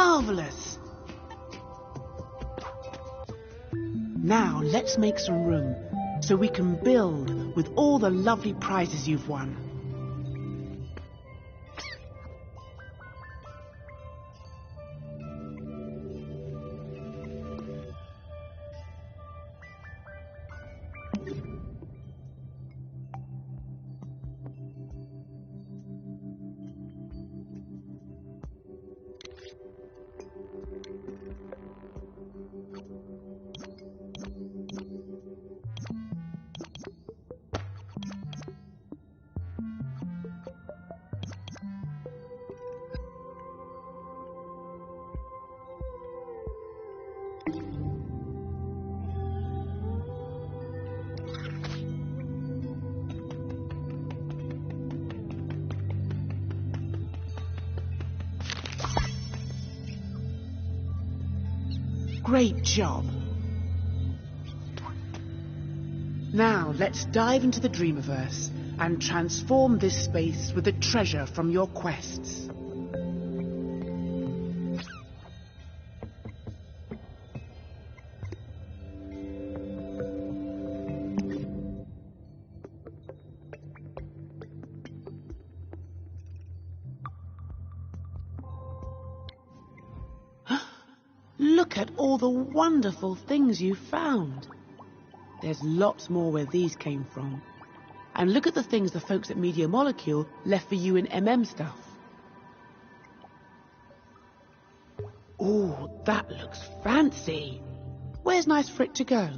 Marvellous! Now let's make some room so we can build with all the lovely prizes you've won. Great job! Now let's dive into the Dreamiverse and transform this space with the treasure from your quests. Look at all the wonderful things you found. There's lots more where these came from. And look at the things the folks at Media Molecule left for you in MM stuff. Ooh, that looks fancy. Where's nice for it to go?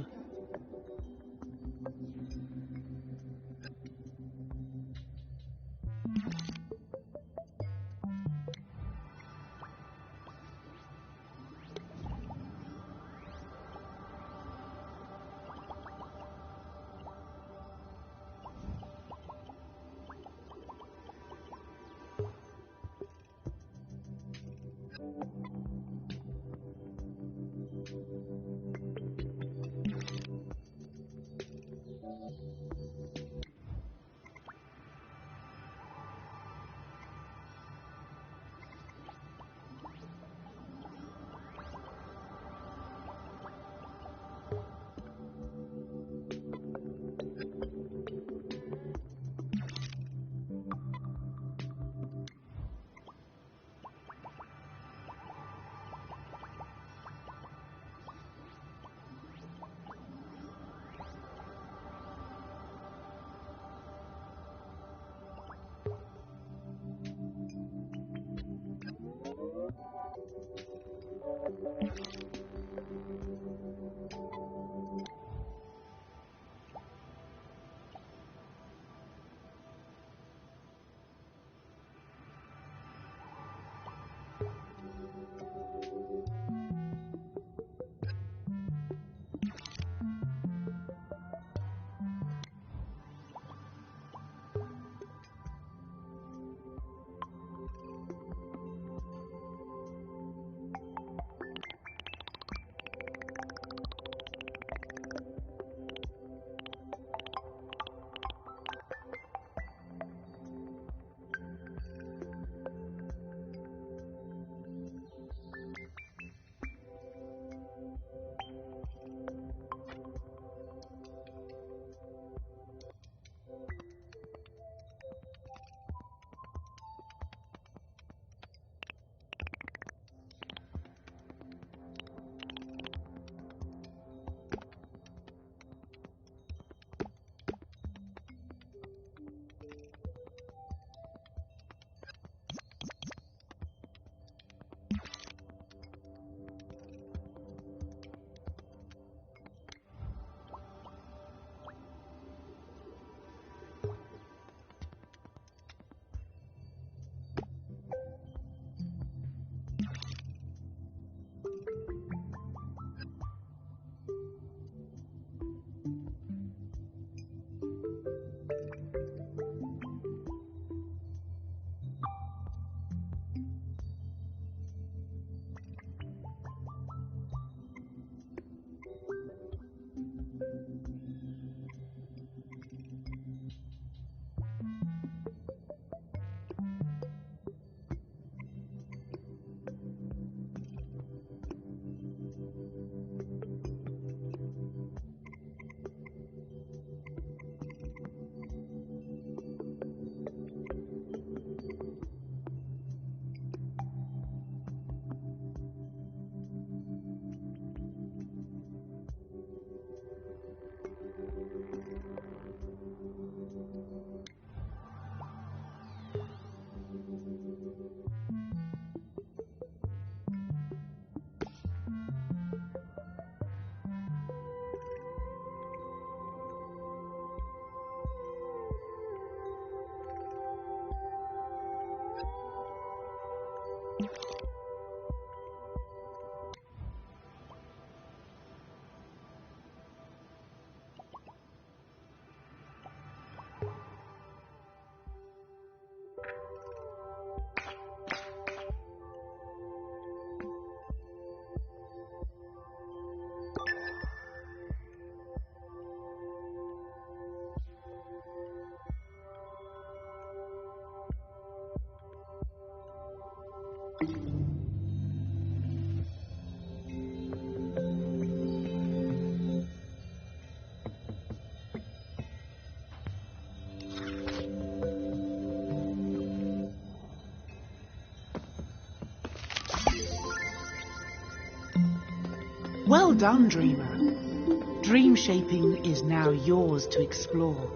Well done, dreamer. Dream shaping is now yours to explore.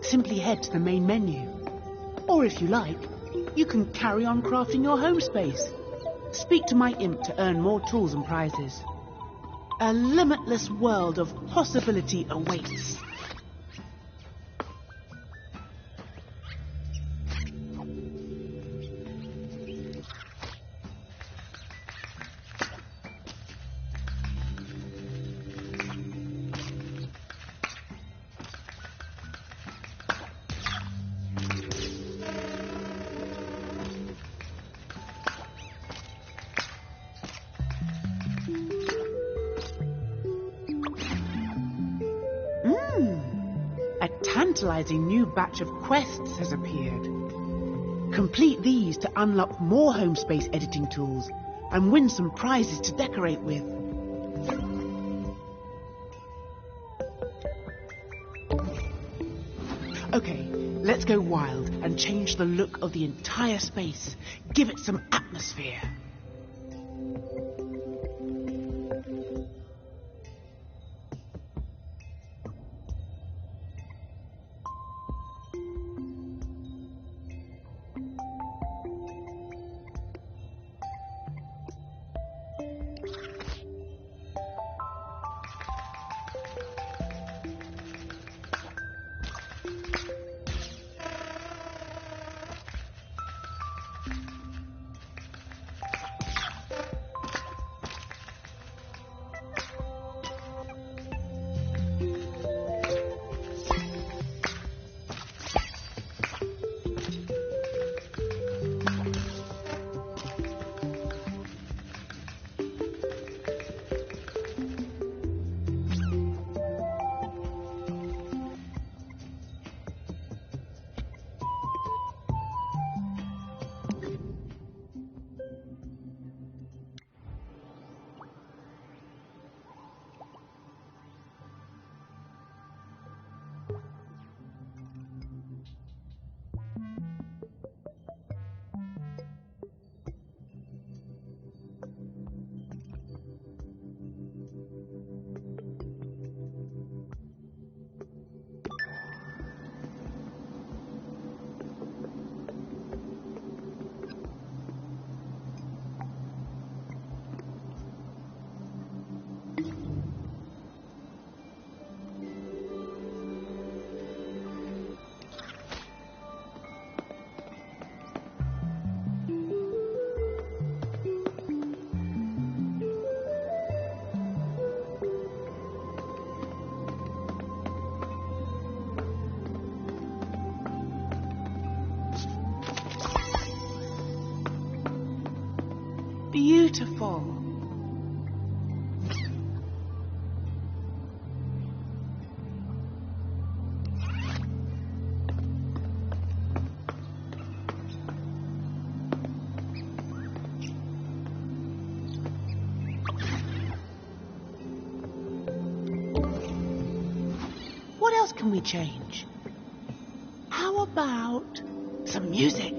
Simply head to the main menu. Or if you like, you can carry on crafting your home space. Speak to my imp to earn more tools and prizes. A limitless world of possibility awaits. A tantalizing new batch of quests has appeared. Complete these to unlock more home space editing tools and win some prizes to decorate with. Okay, let's go wild and change the look of the entire space. Give it some atmosphere. Beautiful. What else can we change? How about some music?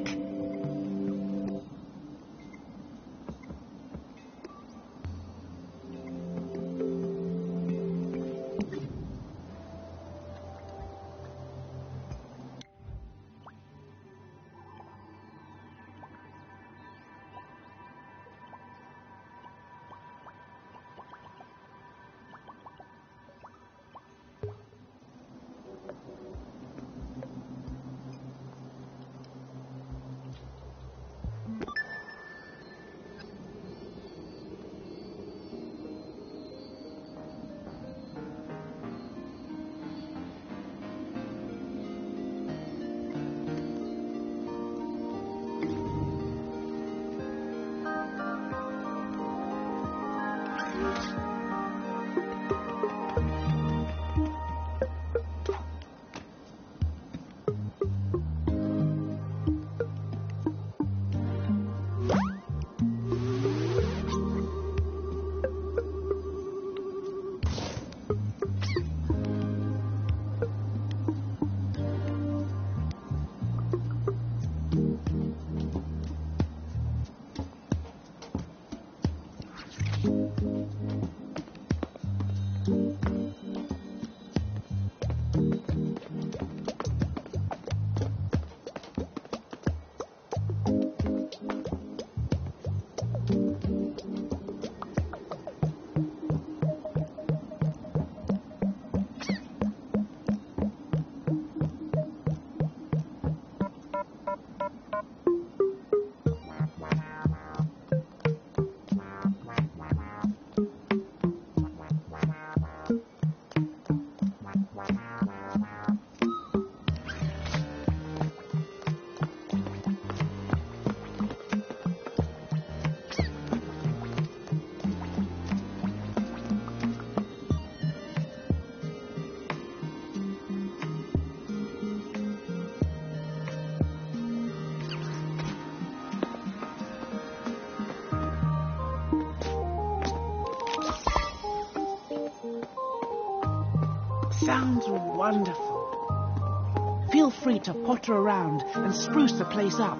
sounds wonderful. Feel free to potter around and spruce the place up,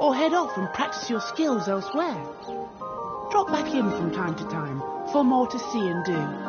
or head off and practice your skills elsewhere. Drop back in from time to time for more to see and do.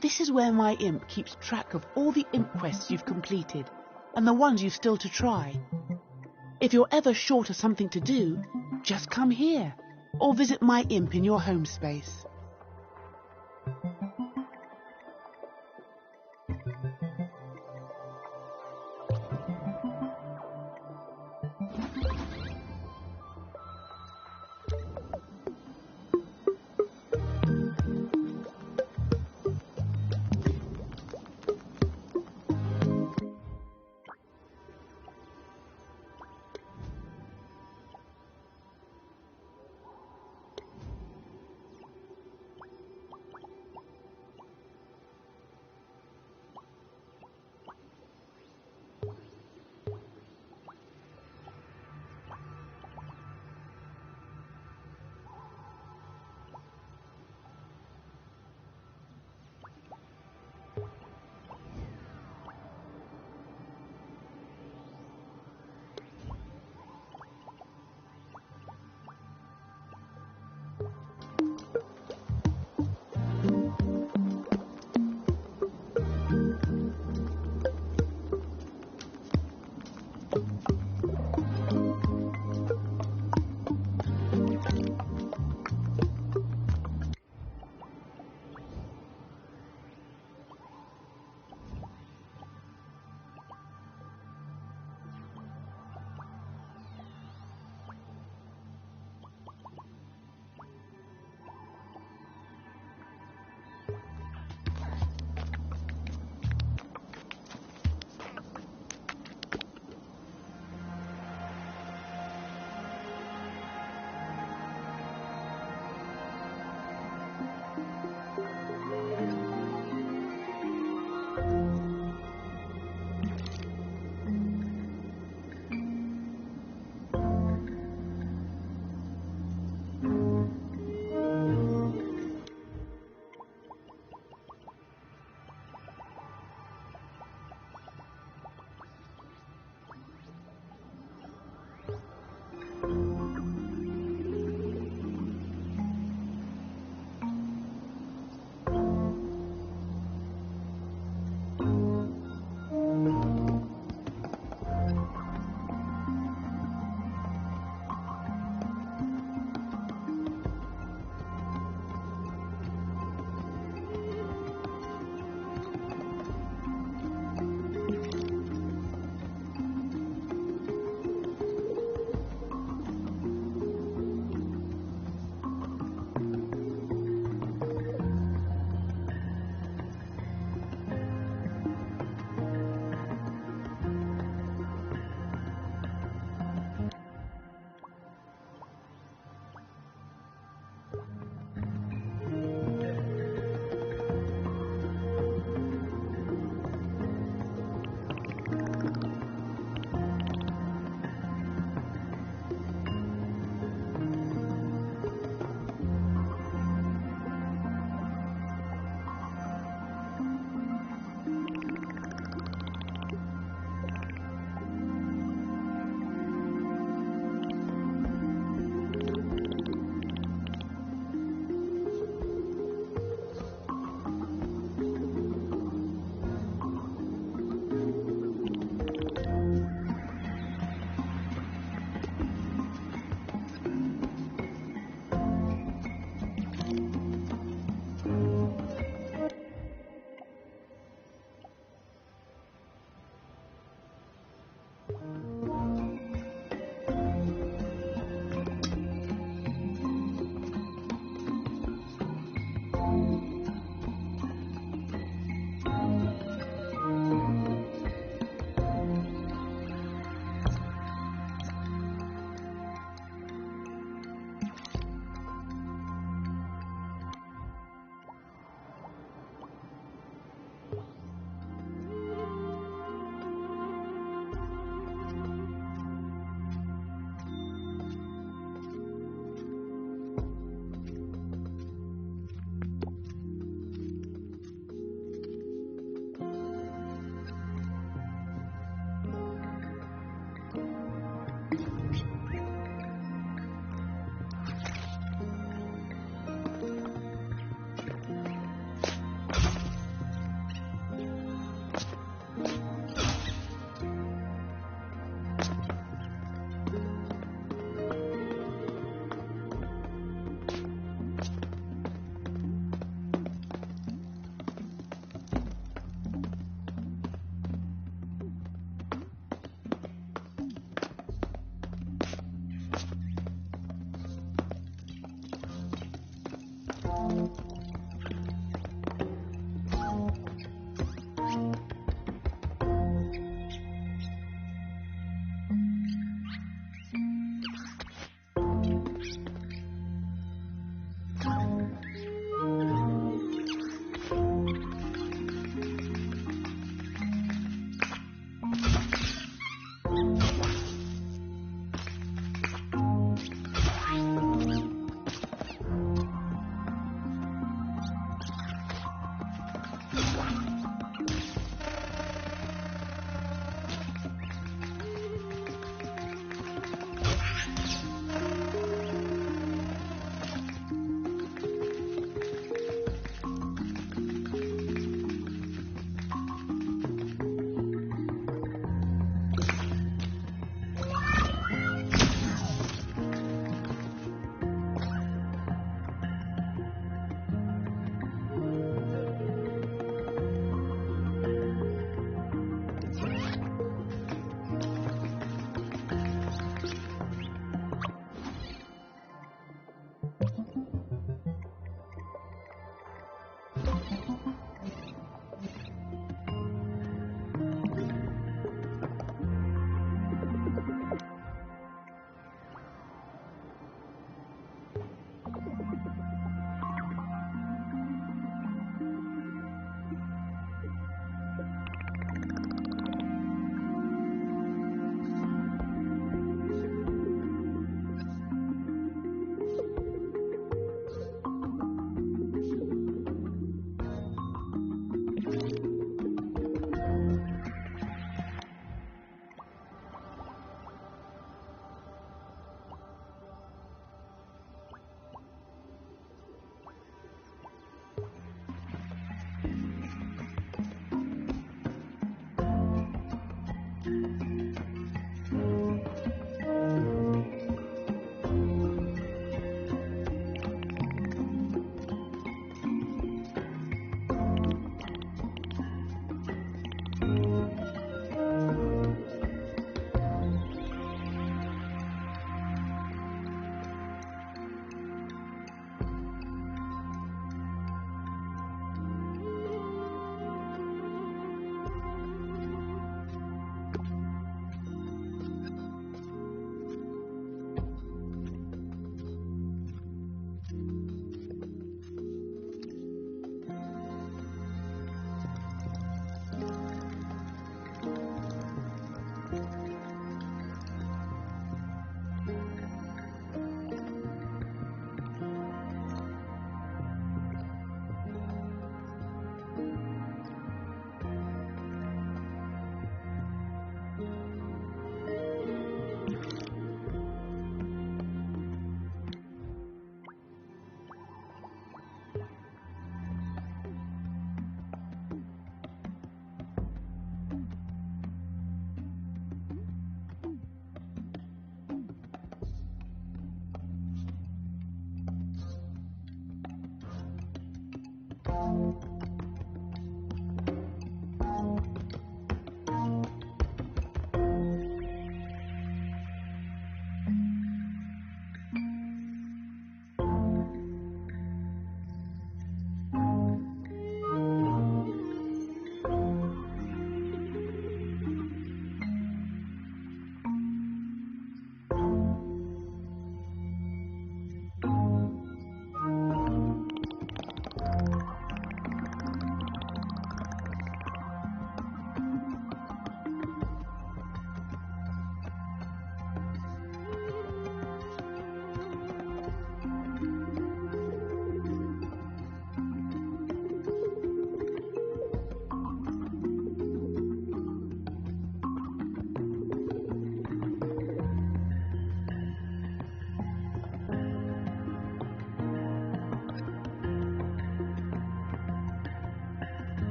This is where my imp keeps track of all the imp quests you've completed and the ones you've still to try. If you're ever short of something to do, just come here or visit my imp in your home space.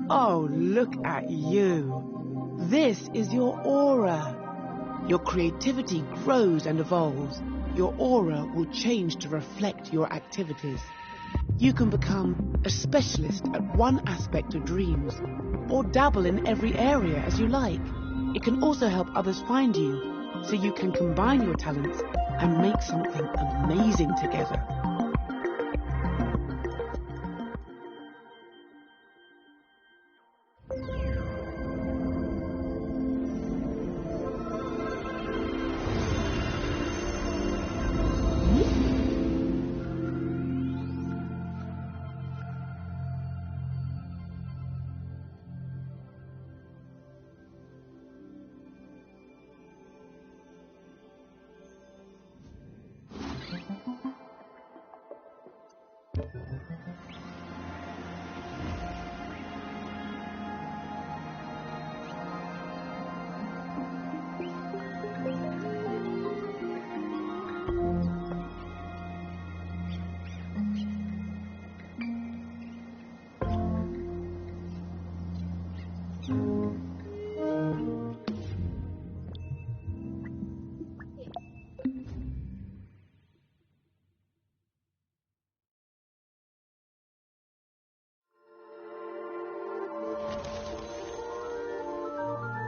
Oh, look at you. This is your aura. Your creativity grows and evolves. Your aura will change to reflect your activities. You can become a specialist at one aspect of dreams, or dabble in every area as you like. It can also help others find you, so you can combine your talents and make something amazing together.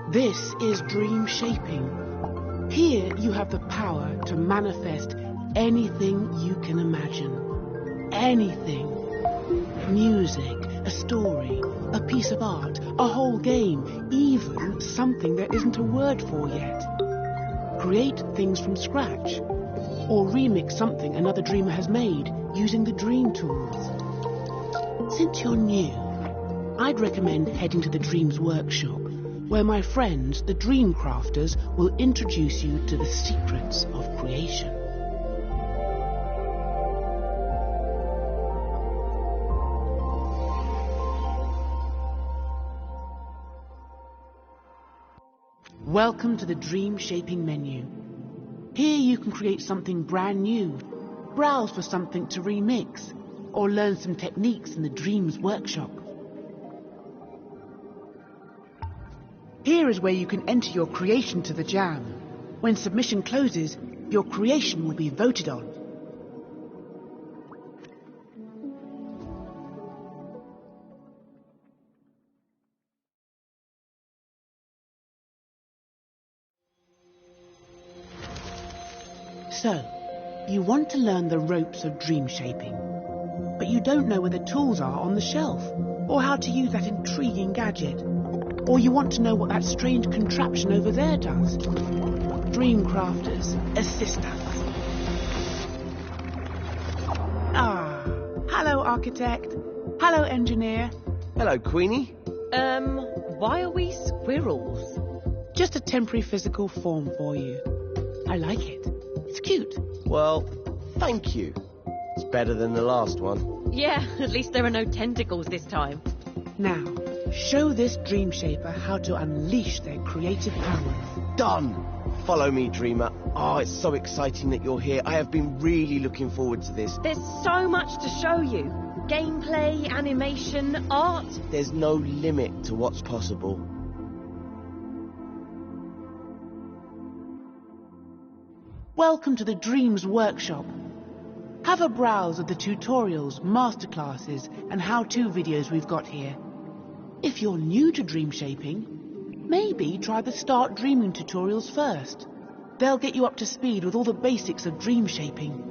This is dream shaping. Here you have the power to manifest anything you can imagine. Anything. Music, a story, a piece of art, a whole game, even something there isn't a word for yet. Create things from scratch, or remix something another dreamer has made using the dream tools. Since you're new, I'd recommend heading to the Dreams Workshop, where my friends, the Dream Crafters, will introduce you to the secrets of creation. Welcome to the Dream Shaping menu. Here you can create something brand new, browse for something to remix, or learn some techniques in the Dreams Workshop. Here is where you can enter your creation to the jam. When submission closes, your creation will be voted on. So, you want to learn the ropes of dream shaping, but you don't know where the tools are on the shelf, or how to use that intriguing gadget, or you want to know what that strange contraption over there does. Dream Crafters, assist us. Ah, hello architect, hello engineer. Hello, Queenie. Why are we squirrels? Just a temporary physical form for you. I like it. It's cute. Well, thank you. It's better than the last one. Yeah, at least there are no tentacles this time. Now, show this dream shaper how to unleash their creative powers. Done! Follow me, Dreamer. Oh, it's so exciting that you're here. I have been really looking forward to this. There's so much to show you. Gameplay, animation, art. There's no limit to what's possible. Welcome to the Dreams Workshop. Have a browse of the tutorials, masterclasses, and how-to videos we've got here. If you're new to dream shaping, maybe try the Start Dreaming tutorials first. They'll get you up to speed with all the basics of dream shaping.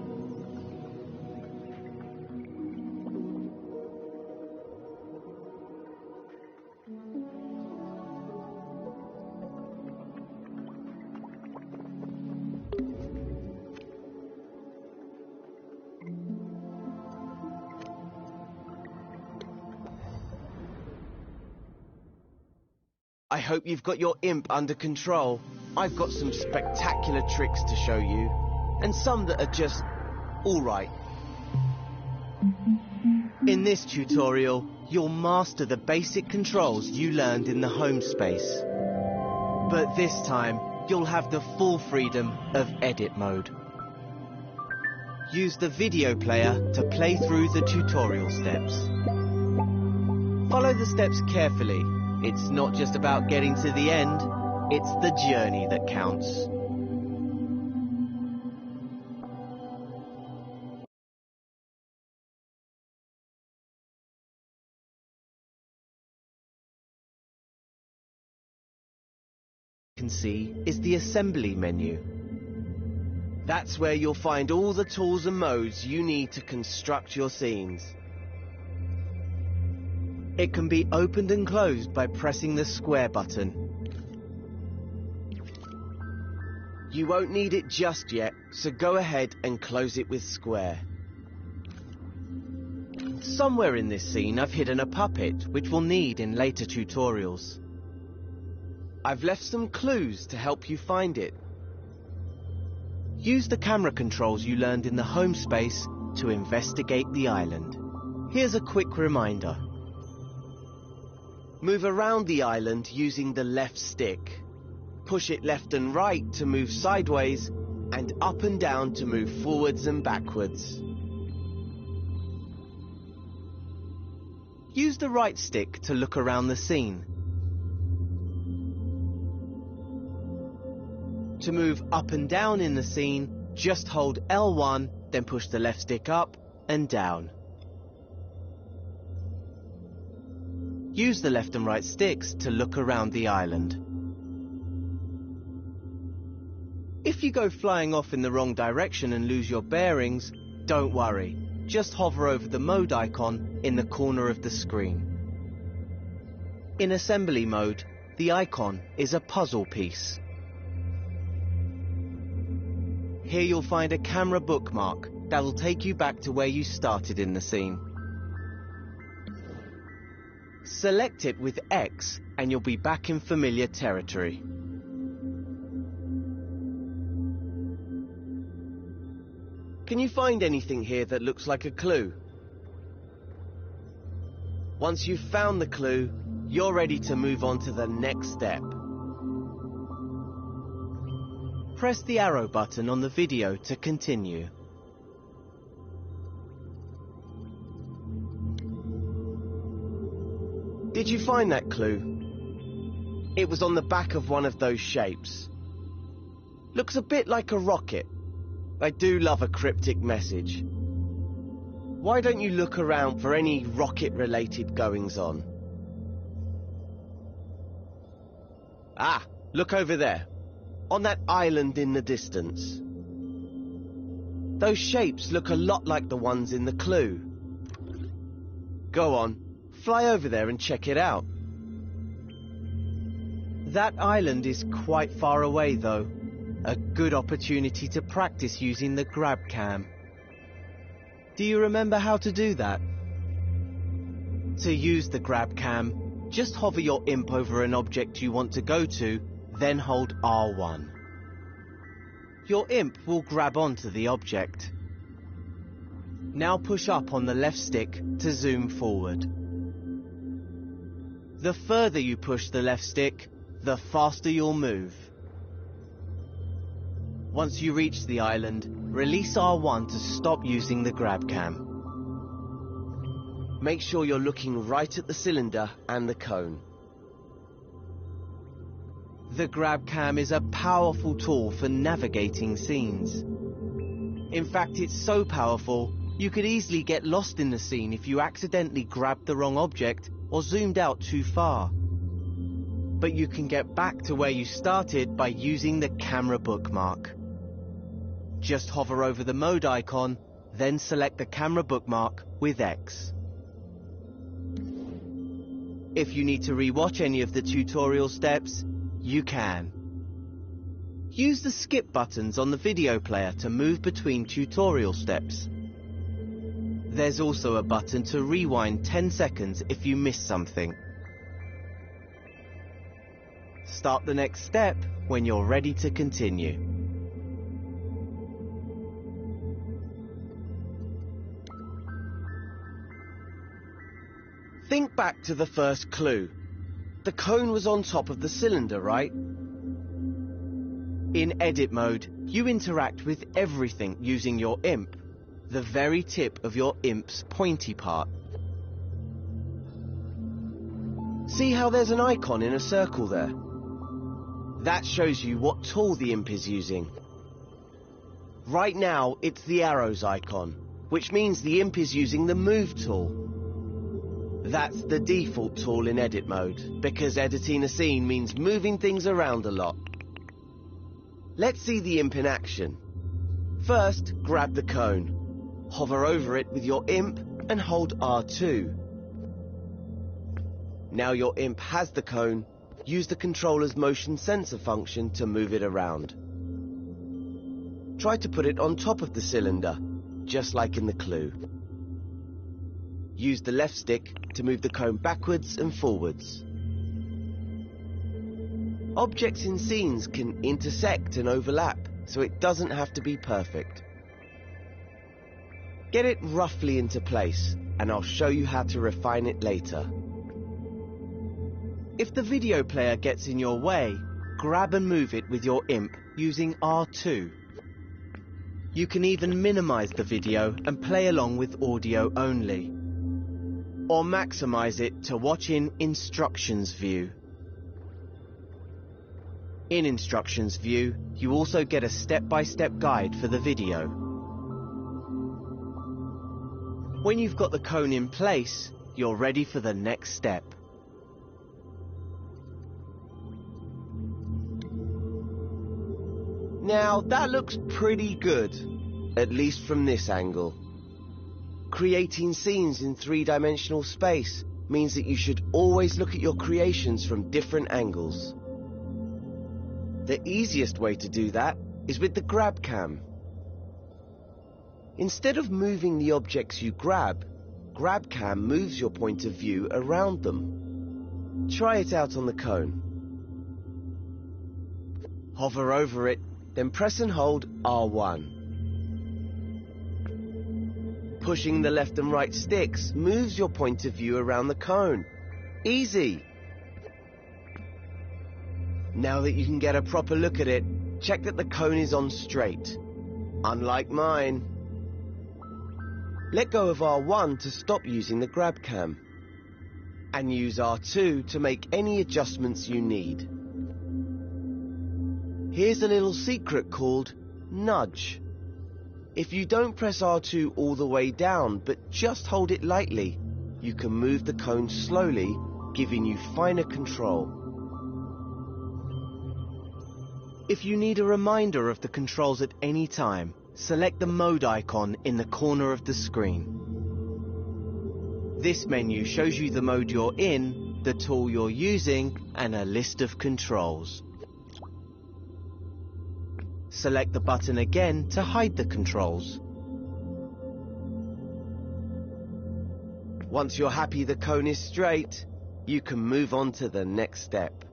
I hope you've got your imp under control. I've got some spectacular tricks to show you, and some that are just alright. In this tutorial, you'll master the basic controls you learned in the home space. But this time, you'll have the full freedom of edit mode. Use the video player to play through the tutorial steps. Follow the steps carefully. It's not just about getting to the end, it's the journey that counts. can see is the assembly menu. That's where you'll find all the tools and modes you need to construct your scenes. It can be opened and closed by pressing the square button. You won't need it just yet, so go ahead and close it with square. Somewhere in this scene I've hidden a puppet, which we'll need in later tutorials. I've left some clues to help you find it. Use the camera controls you learned in the home space to investigate the island. Here's a quick reminder. Move around the island using the left stick. Push it left and right to move sideways, and up and down to move forwards and backwards. Use the right stick to look around the scene. To move up and down in the scene, just hold L1, then push the left stick up and down. Use the left and right sticks to look around the island. If you go flying off in the wrong direction and lose your bearings, don't worry. Just hover over the mode icon in the corner of the screen. In assembly mode, the icon is a puzzle piece. Here you'll find a camera bookmark that'll take you back to where you started in the scene. Select it with X and you'll be back in familiar territory. Can you find anything here that looks like a clue? Once you've found the clue, you're ready to move on to the next step. Press the arrow button on the video to continue. Did you find that clue? It was on the back of one of those shapes. Looks a bit like a rocket. I do love a cryptic message. Why don't you look around for any rocket-related goings-on? Ah, look over there. On that island in the distance. Those shapes look a lot like the ones in the clue. Go on, fly over there and check it out. That island is quite far away though. A good opportunity to practice using the grab cam. Do you remember how to do that? To use the grab cam, just hover your imp over an object you want to go to, then hold R1. Your imp will grab onto the object. Now push up on the left stick to zoom forward. The further you push the left stick, the faster you'll move. Once you reach the island, release R1 to stop using the grab cam. Make sure you're looking right at the cylinder and the cone. The grab cam is a powerful tool for navigating scenes. In fact, it's so powerful, you could easily get lost in the scene if you accidentally grabbed the wrong object or zoomed out too far. But you can get back to where you started by using the camera bookmark. Just hover over the mode icon, then select the camera bookmark with X. If you need to re-watch any of the tutorial steps, you can. Use the skip buttons on the video player to move between tutorial steps. There's also a button to rewind 10 seconds if you miss something. Start the next step when you're ready to continue. Think back to the first clue. The cone was on top of the cylinder, right? In edit mode, you interact with everything using your imp, the very tip of your imp's pointy part. See how there's an icon in a circle there? That shows you what tool the imp is using. Right now, it's the arrows icon, which means the imp is using the move tool. That's the default tool in edit mode, because editing a scene means moving things around a lot. Let's see the imp in action. First, grab the cone. Hover over it with your imp and hold R2. Now your imp has the cone, use the controller's motion sensor function to move it around. Try to put it on top of the cylinder, just like in the clue. Use the left stick to move the cone backwards and forwards. Objects in scenes can intersect and overlap, so it doesn't have to be perfect. Get it roughly into place, and I'll show you how to refine it later. If the video player gets in your way, grab and move it with your imp using R2. You can even minimize the video and play along with audio only, or maximize it to watch in Instructions View. In Instructions View, you also get a step-by-step guide for the video. When you've got the cone in place, you're ready for the next step. Now, that looks pretty good, at least from this angle. Creating scenes in three-dimensional space means that you should always look at your creations from different angles. The easiest way to do that is with the grab cam. Instead of moving the objects you grab, grab cam moves your point of view around them. Try it out on the cone. Hover over it, then press and hold R1. Pushing the left and right sticks moves your point of view around the cone. Easy! Now that you can get a proper look at it, check that the cone is on straight. Unlike mine. Let go of R1 to stop using the grab cam. And use R2 to make any adjustments you need. Here's a little secret called nudge. If you don't press R2 all the way down, but just hold it lightly, you can move the cone slowly, giving you finer control. If you need a reminder of the controls at any time, select the mode icon in the corner of the screen. This menu shows you the mode you're in, the tool you're using, and a list of controls. Select the button again to hide the controls. Once you're happy the cone is straight, you can move on to the next step.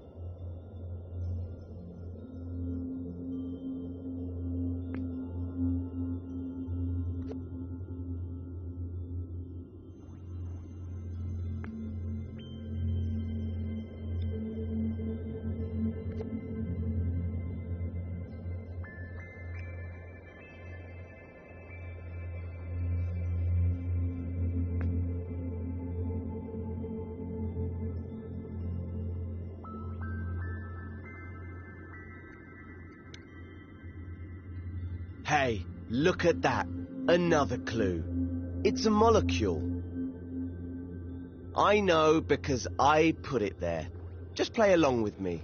Hey, look at that. Another clue. It's a molecule. I know because I put it there. Just play along with me.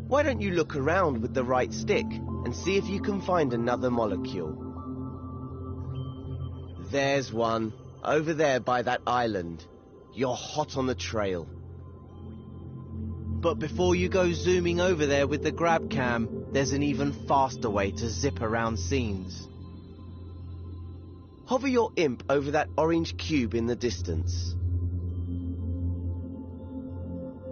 Why don't you look around with the right stick and see if you can find another molecule? There's one, over there by that island. You're hot on the trail. But before you go zooming over there with the grab cam, there's an even faster way to zip around scenes. Hover your imp over that orange cube in the distance.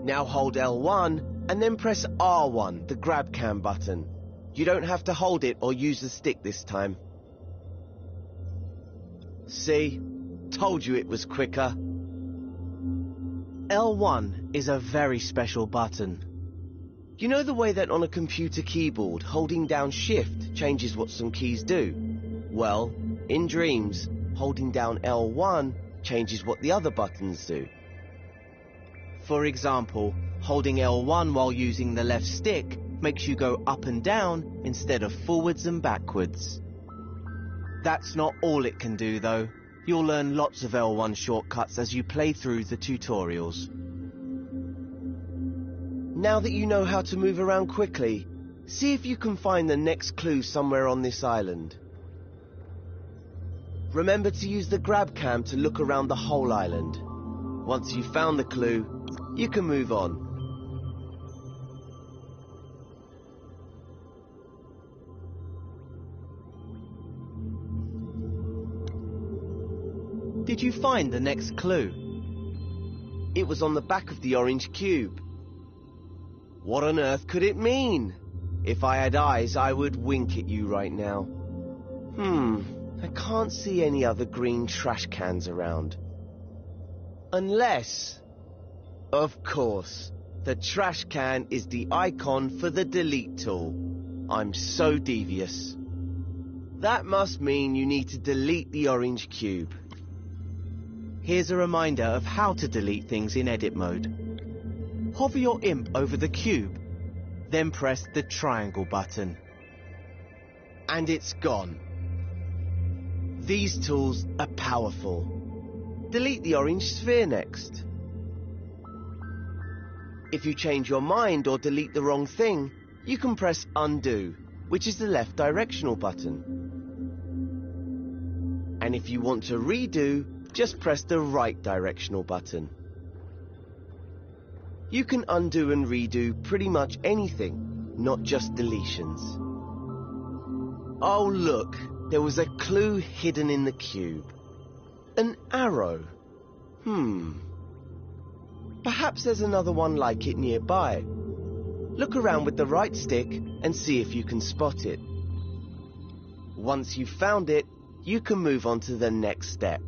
Now hold L1 and then press R1, the grab cam button. You don't have to hold it or use the stick this time. See? Told you it was quicker. L1 is a very special button. You know the way that on a computer keyboard, holding down Shift changes what some keys do? Well, in Dreams, holding down L1 changes what the other buttons do. For example, holding L1 while using the left stick makes you go up and down instead of forwards and backwards. That's not all it can do though. You'll learn lots of L1 shortcuts as you play through the tutorials. Now that you know how to move around quickly, See if you can find the next clue somewhere on this island. Remember to use the grab cam to look around the whole island. Once you've found the clue, you can move on. Did you find the next clue? It was on the back of the orange cube. What on earth could it mean? If I had eyes, I would wink at you right now. I can't see any other green trash cans around. Unless... Of course, the trash can is the icon for the delete tool. I'm so devious. That must mean you need to delete the orange cube. Here's a reminder of how to delete things in edit mode. Hover your imp over the cube, then press the triangle button. And it's gone. These tools are powerful. Delete the orange sphere next. If you change your mind or delete the wrong thing, you can press undo, which is the left directional button. And if you want to redo, just press the right directional button. You can undo and redo pretty much anything, not just deletions. Oh look, there was a clue hidden in the cube. An arrow. Perhaps there's another one like it nearby. Look around with the right stick and see if you can spot it. Once you've found it, you can move on to the next step.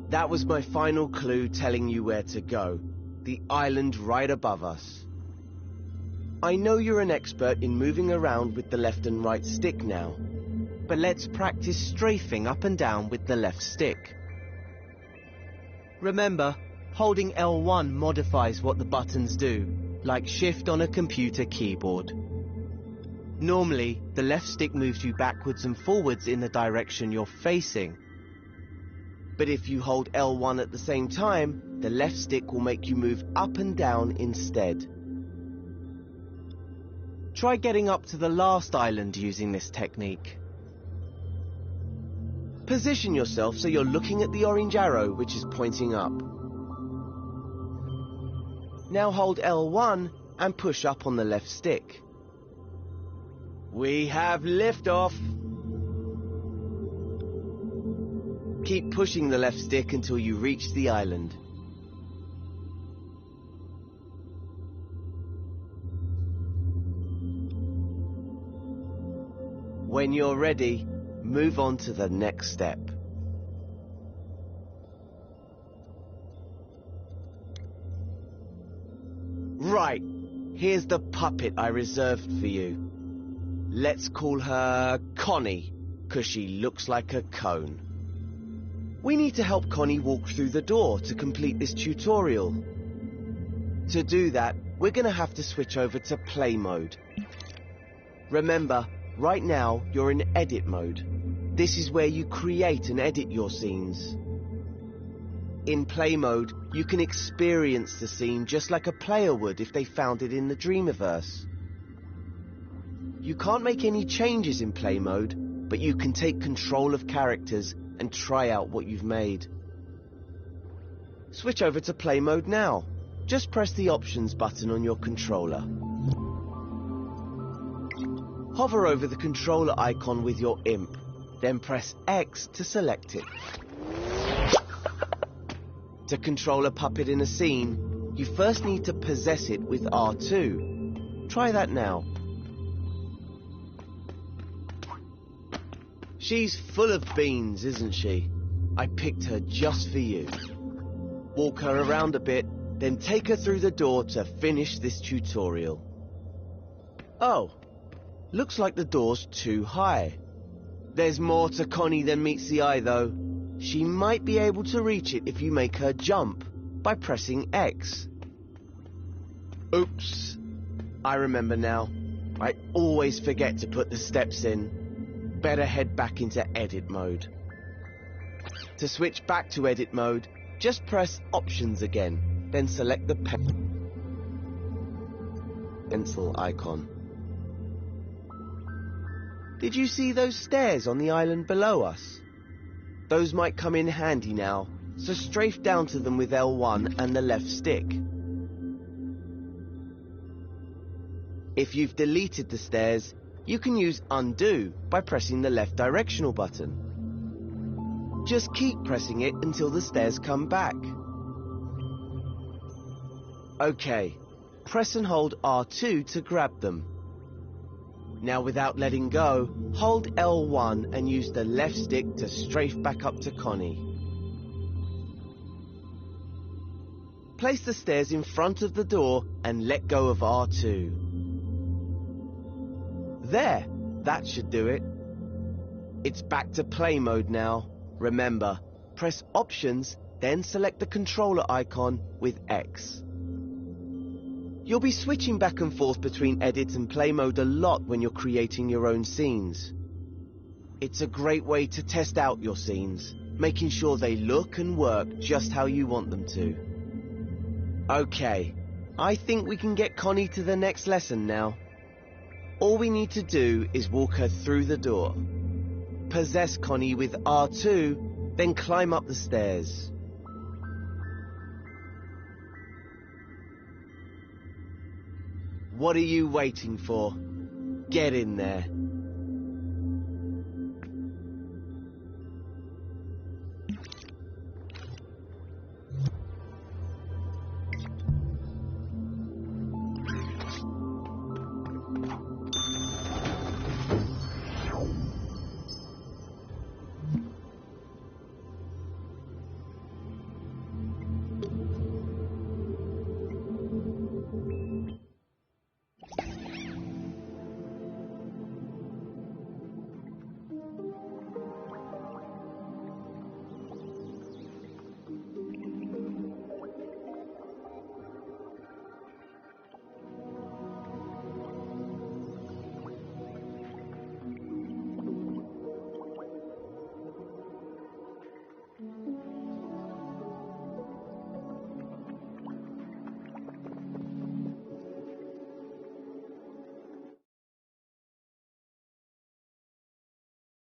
That was my final clue telling you where to go. The island right above us. I know you're an expert in moving around with the left and right stick now, but let's practice strafing up and down with the left stick. Remember, holding L1 modifies what the buttons do, like shift on a computer keyboard. Normally, the left stick moves you backwards and forwards in the direction you're facing. But if you hold L1 at the same time, the left stick will make you move up and down instead. Try getting up to the last island using this technique. Position yourself so you're looking at the orange arrow which is pointing up. Now hold L1 and push up on the left stick. We have liftoff! Keep pushing the left stick until you reach the island. When you're ready, move on to the next step. Right, here's the puppet I reserved for you. Let's call her Connie, 'cause she looks like a cone. We need to help Connie walk through the door to complete this tutorial. To do that, we're going to have to switch over to play mode. Remember, right now you're in edit mode. This is where you create and edit your scenes. In play mode, you can experience the scene just like a player would if they found it in the Dreamiverse. You can't make any changes in play mode, but you can take control of characters and try out what you've made. Switch over to play mode now. Just press the options button on your controller. Hover over the controller icon with your imp, then press X to select it. To control a puppet in a scene, you first need to possess it with R2. Try that now. She's full of beans, isn't she? I picked her just for you. Walk her around a bit, then take her through the door to finish this tutorial. Oh, looks like the door's too high. There's more to Connie than meets the eye though. She might be able to reach it if you make her jump by pressing X. Oops, I remember now. I always forget to put the steps in. Better head back into edit mode. To switch back to edit mode, just press options again, then select the pencil icon. Did you see those stairs on the island below us? Those might come in handy now, so strafe down to them with L1 and the left stick. If you've deleted the stairs, you can use undo by pressing the left directional button. Just keep pressing it until the stairs come back. Okay, press and hold R2 to grab them. Now without letting go, hold L1 and use the left stick to strafe back up to Connie. Place the stairs in front of the door and let go of R2. There, that should do it. It's back to play mode now. Remember, press options, then select the controller icon with X. You'll be switching back and forth between edit and play mode a lot when you're creating your own scenes. It's a great way to test out your scenes, making sure they look and work just how you want them to. Okay, I think we can get Connie to the next lesson now. All we need to do is walk her through the door. Possess Connie with R2, then climb up the stairs. What are you waiting for? Get in there.